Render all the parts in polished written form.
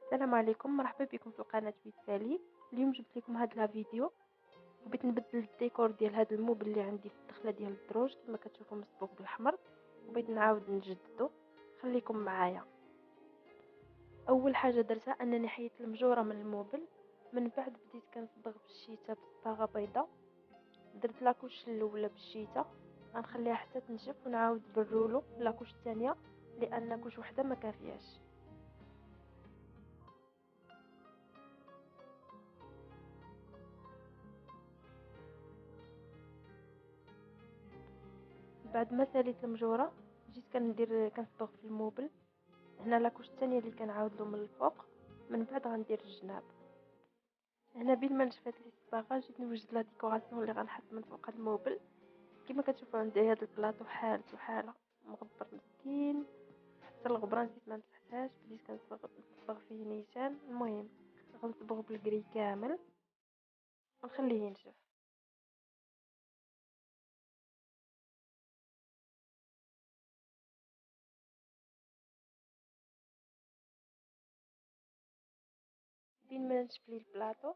السلام عليكم، مرحبا بكم في القناة بالتالي. اليوم جبت لكم هذا الفيديو. حبيت نبدل الديكور ديال هذا الموبل اللي عندي في الدخله ديال الدروج كما كتشوفوا مسبوق بالاحمر، وبغيت نعاود نجدده. خليكم معايا. اول حاجه درتها انني حيدت المجوره من الموبل، من بعد بديت كنصبغ بالشيته بصباغه بيضاء. درت لاكوش الاولى بالشيته، غنخليها حتى تنشف ونعاود بالرولو لاكوش الثانيه لان كوش وحده ما كافياش. بعد ما ساليت المجوره جيت كنصبغ في الموبل. هنا لاكوش الثانيه اللي كنعاود له من الفوق، من بعد غندير الجناب. هنا بين ما نشفات لي الصباغه جيت نوجد لا ديكوراسيون اللي غنحط من فوق هاد الموبل. كما كتشوفوا عندي هاد البلاطو حالته حاله مغبر مسكين، حتى الغبره نسيت ما مسحتهاش. بديت كنصبغ فيه نيشان. المهم غنصبغ بالكري كامل ونخليه ينشف. بين ما نشف لي البلاطو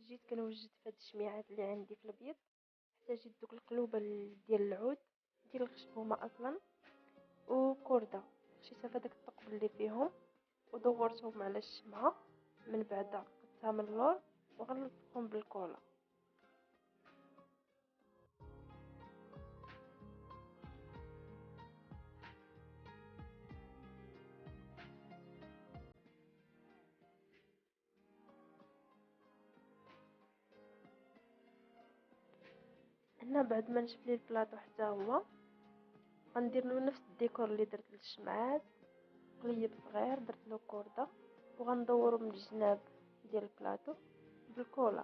جيت كنوجد في هاد الشميعات اللي عندي في الابيض، حتى جيت دوك القلوبه ديال العود ديال الخشب هما اصلا، وكردة خشيتها في هذاك الثقب اللي فيهم ودورتهم على الشمعة. من بعد عقدتها من اللور وغلظتهم بالكولا. هنا بعد ما نشف لي البلاطو حتى هو غندير له نفس الديكور اللي درت للشمعات. قليب صغير درت له كردة وغندورو من الجناب ديال البلاطو بالكولا.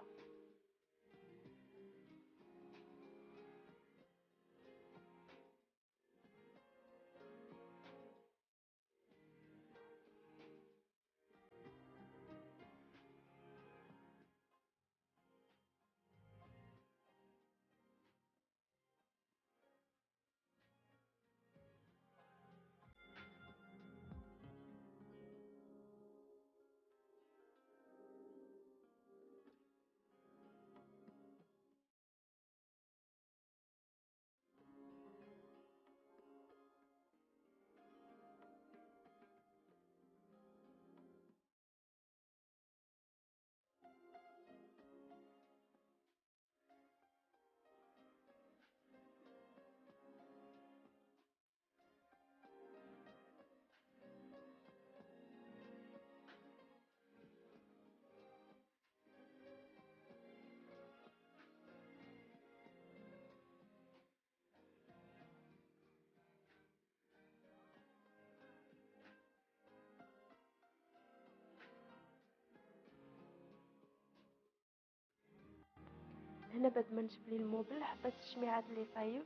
هنا بعد ما نشف لي الموبل حطيت الشميعات اللي صايب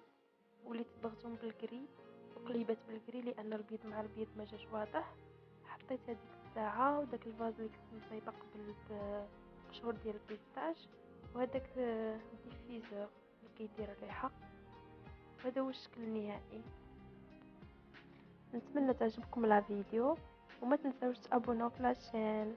وليت صبغتهم بالكري وقليبات بالكري لان البيض مع البيض ما جاش واضح. حطيت هذيك الساعه وداك الفاز اللي كنت مصايبه قبل بقشور ديال البيستاج، وهداك الديفيزور اللي كيدير الريحه. هذا هو الشكل النهائي. نتمنى تعجبكم لا فيديو وما تنساوش تابوناو في لاشين.